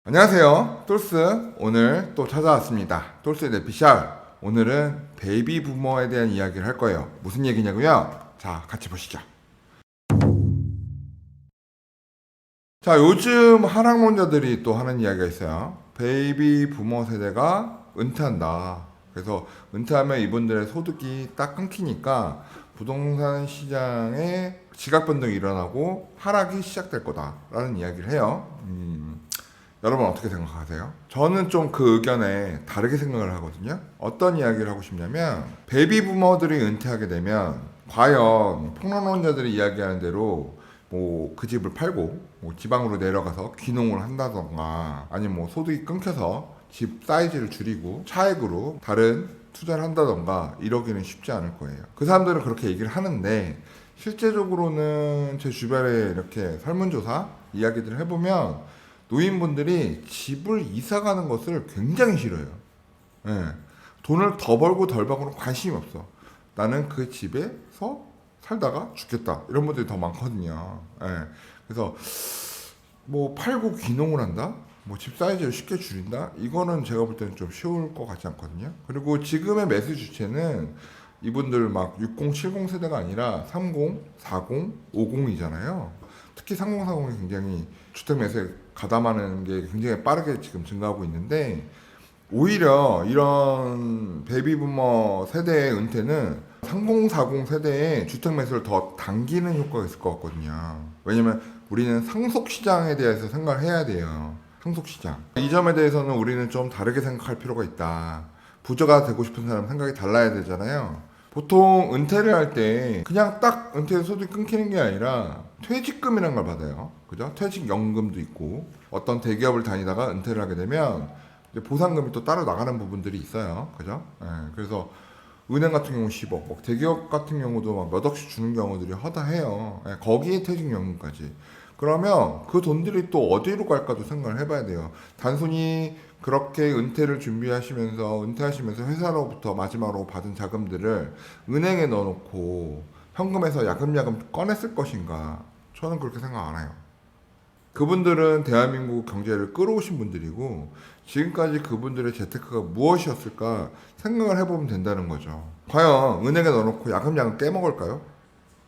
안녕하세요, 똘스. 오늘 또 찾아왔습니다. 똘스의 내피셜. 오늘은 베이비 부머에 대한 이야기를 할 거예요. 무슨 얘기냐고요? 자, 같이 보시죠. 자, 요즘 하락론자들이 또 하는 이야기가 있어요. 베이비 부머 세대가 은퇴한다. 그래서 은퇴하면 이분들의 소득이 딱 끊기니까 부동산 시장에 지각 변동이 일어나고 하락이 시작될 거다라는 이야기를 해요. 여러분 어떻게 생각하세요? 저는 좀 그 의견에 다르게 생각을 하거든요. 어떤 이야기를 하고 싶냐면 베이비 부머들이 은퇴하게 되면 과연 평론론자들이 이야기하는 대로 뭐 그 집을 팔고 뭐 지방으로 내려가서 귀농을 한다던가 아니면 뭐 소득이 끊겨서 집 사이즈를 줄이고 차액으로 다른 투자를 한다던가 이러기는 쉽지 않을 거예요. 그 사람들은 그렇게 얘기를 하는데 실제적으로는 제 주변에 이렇게 설문조사 이야기들을 해보면 노인분들이 집을 이사 가는 것을 굉장히 싫어해요. 예. 돈을 더 벌고 덜 벌고는 관심이 없어. 나는 그 집에서 살다가 죽겠다. 이런 분들이 더 많거든요. 예. 그래서 뭐 팔고 귀농을 한다? 뭐 집 사이즈를 쉽게 줄인다? 이거는 제가 볼 때는 좀 쉬울 것 같지 않거든요. 그리고 지금의 매수 주체는 이분들 막 60, 70 세대가 아니라 30, 40, 50이잖아요. 특히 30, 40이 굉장히 주택 매수에 가담하는 게 굉장히 빠르게 지금 증가하고 있는데 오히려 이런 베이비부머 세대의 은퇴는 30, 40 세대의 주택 매수를 더 당기는 효과가 있을 것 같거든요. 왜냐면 우리는 상속 시장에 대해서 생각을 해야 돼요. 상속 시장. 이 점에 대해서는 우리는 좀 다르게 생각할 필요가 있다. 부자가 되고 싶은 사람 생각이 달라야 되잖아요. 보통 은퇴를 할 때 그냥 딱 은퇴 소득이 끊기는 게 아니라 퇴직금이라는 걸 받아요. 그죠? 퇴직연금도 있고 어떤 대기업을 다니다가 은퇴를 하게 되면 이제 보상금이 또 따로 나가는 부분들이 있어요. 그죠? 예, 그래서 은행 같은 경우 10억, 뭐 대기업 같은 경우도 막 몇 억씩 주는 경우들이 허다해요. 예, 거기에 퇴직연금까지. 그러면 그 돈들이 또 어디로 갈까도 생각을 해봐야 돼요. 단순히 그렇게 은퇴를 준비하시면서 은퇴하시면서 회사로부터 마지막으로 받은 자금들을 은행에 넣어놓고 현금에서 야금야금 꺼냈을 것인가? 저는 그렇게 생각 안 해요. 그분들은 대한민국 경제를 끌어오신 분들이고 지금까지 그분들의 재테크가 무엇이었을까 생각을 해보면 된다는 거죠. 과연 은행에 넣어놓고 야금야금 깨먹을까요?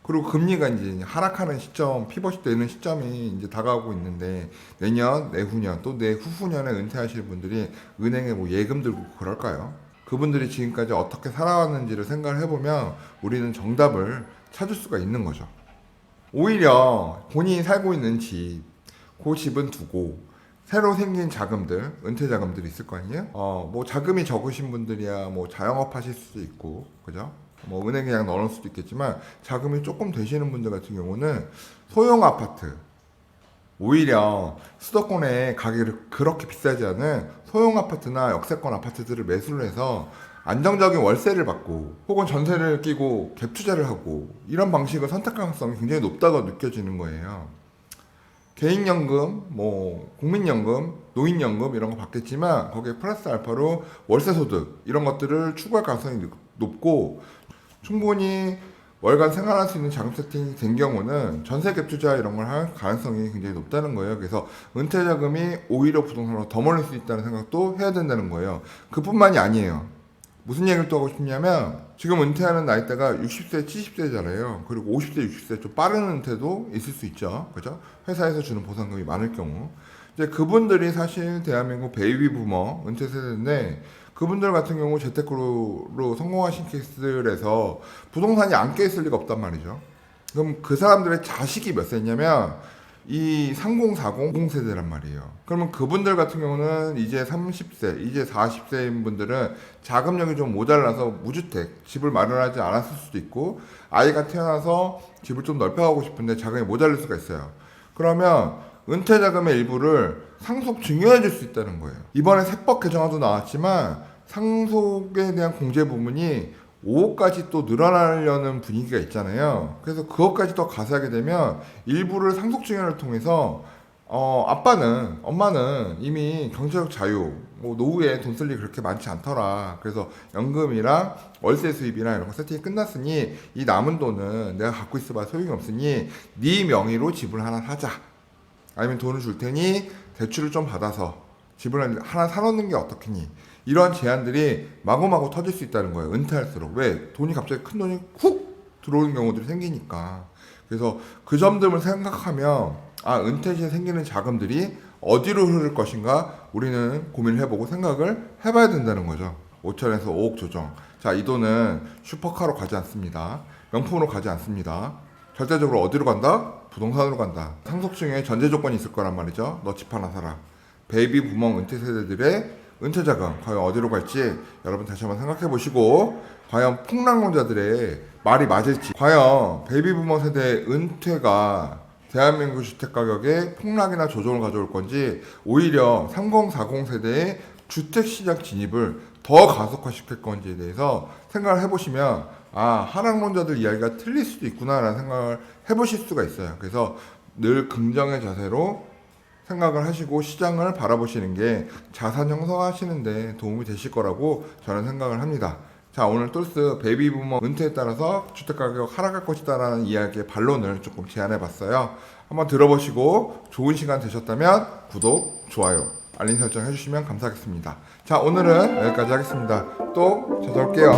그리고 금리가 이제 하락하는 시점, 피벗이 되는 시점이 이제 다가오고 있는데 내년, 내후년 또 내후후년에 은퇴하실 분들이 은행에 뭐 예금 들고 그럴까요? 그분들이 지금까지 어떻게 살아왔는지를 생각을 해보면 우리는 정답을 찾을 수가 있는 거죠. 오히려 본인이 살고 있는 집, 그 집은 두고 새로 생긴 자금들, 은퇴 자금들이 있을 거 아니에요? 뭐 자금이 적으신 분들이야 뭐 자영업 하실 수도 있고, 그죠? 뭐 은행에 그냥 넣어놓을 수도 있겠지만 자금이 조금 되시는 분들 같은 경우는 소형 아파트, 오히려 수도권의 가격이 그렇게 비싸지 않은 소형 아파트나 역세권 아파트들을 매수를 해서 안정적인 월세를 받고 혹은 전세를 끼고 갭 투자를 하고 이런 방식을 선택 가능성이 굉장히 높다고 느껴지는 거예요. 개인연금, 뭐 국민연금, 노인연금 이런 거 받겠지만 거기에 플러스 알파로 월세소득 이런 것들을 추구할 가능성이 높고 충분히 월간 생활할 수 있는 자금 세팅이 된 경우는 전세 갭 투자 이런 걸 할 가능성이 굉장히 높다는 거예요. 그래서 은퇴 자금이 오히려 부동산으로 더 몰릴 수 있다는 생각도 해야 된다는 거예요. 그뿐만이 아니에요. 무슨 얘기를 또 하고 싶냐면 지금 은퇴하는 나이대가 60세, 70세잖아요. 그리고 50세, 60세 좀 빠른 은퇴도 있을 수 있죠. 그죠? 회사에서 주는 보상금이 많을 경우. 이제 그분들이 사실 대한민국 베이비 부머 은퇴 세대인데 그분들 같은 경우 재테크로 성공하신 케이스들에서 부동산이 안 껴있을 리가 없단 말이죠. 그럼 그 사람들의 자식이 몇 세냐면 이 30, 40, 세대란 말이에요. 그러면 그분들 같은 경우는 이제 30세, 이제 40세인 분들은 자금력이 좀 모자라서 무주택, 집을 마련하지 않았을 수도 있고 아이가 태어나서 집을 좀 넓혀가고 싶은데 자금이 모자랄 수가 있어요. 그러면 은퇴 자금의 일부를 상속 증여해 줄 수 있다는 거예요. 이번에 세법 개정안도 나왔지만 상속에 대한 공제 부분이 5억까지 또 늘어나려는 분위기가 있잖아요. 그래서 그것까지 더 가세하게 되면 일부를 상속 증여를 통해서 아빠는 엄마는 이미 경제적 자유 뭐 노후에 돈 쓸 일이 그렇게 많지 않더라. 그래서 연금이랑 월세 수입이나 이런 거 세팅이 끝났으니 이 남은 돈은 내가 갖고 있어봐 소용이 없으니 네 명의로 집을 하나 사자. 아니면 돈을 줄 테니 대출을 좀 받아서 집을 하나 사놓는 게 어떻겠니? 이런 제안들이 마구마구 터질 수 있다는 거예요. 은퇴할수록. 왜? 돈이 갑자기 큰 돈이 훅 들어오는 경우들이 생기니까. 그래서 그 점들을 생각하면 은퇴 시에 생기는 자금들이 어디로 흐를 것인가 우리는 고민을 해보고 생각을 해봐야 된다는 거죠. 5천에서 5억 조정. 자, 이 돈은 슈퍼카로 가지 않습니다. 명품으로 가지 않습니다. 절대적으로 어디로 간다? 부동산으로 간다. 상속증에 전제 조건이 있을 거란 말이죠. 너 집 하나 사라. 베이비 부모 은퇴 세대들의 은퇴 자금 과연 어디로 갈지 여러분 다시 한번 생각해 보시고, 과연 폭락론자들의 말이 맞을지, 과연 베이비 부모 세대 은퇴가 대한민국 주택 가격에 폭락이나 조정을 가져올 건지, 오히려 3040 세대의 주택 시장 진입을 더 가속화시킬 건지에 대해서 생각을 해보시면 하락론자들 이야기가 틀릴 수도 있구나라는 생각을 해보실 수가 있어요. 그래서 늘 긍정의 자세로 생각을 하시고 시장을 바라보시는 게 자산 형성하시는데 도움이 되실 거라고 저는 생각을 합니다. 자, 오늘 똘스 베이비 부머 은퇴에 따라서 주택가격 하락할 것이다라는 이야기의 반론을 조금 제안해 봤어요. 한번 들어보시고 좋은 시간 되셨다면 구독, 좋아요, 알림 설정 해주시면 감사하겠습니다. 자, 오늘은 여기까지 하겠습니다. 또 찾아올게요.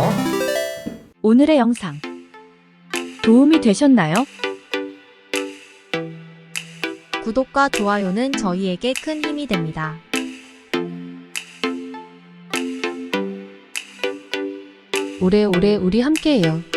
오늘의 영상 도움이 되셨나요? 구독과 좋아요는 저희에게 큰 힘이 됩니다. 오래오래 우리 함께해요.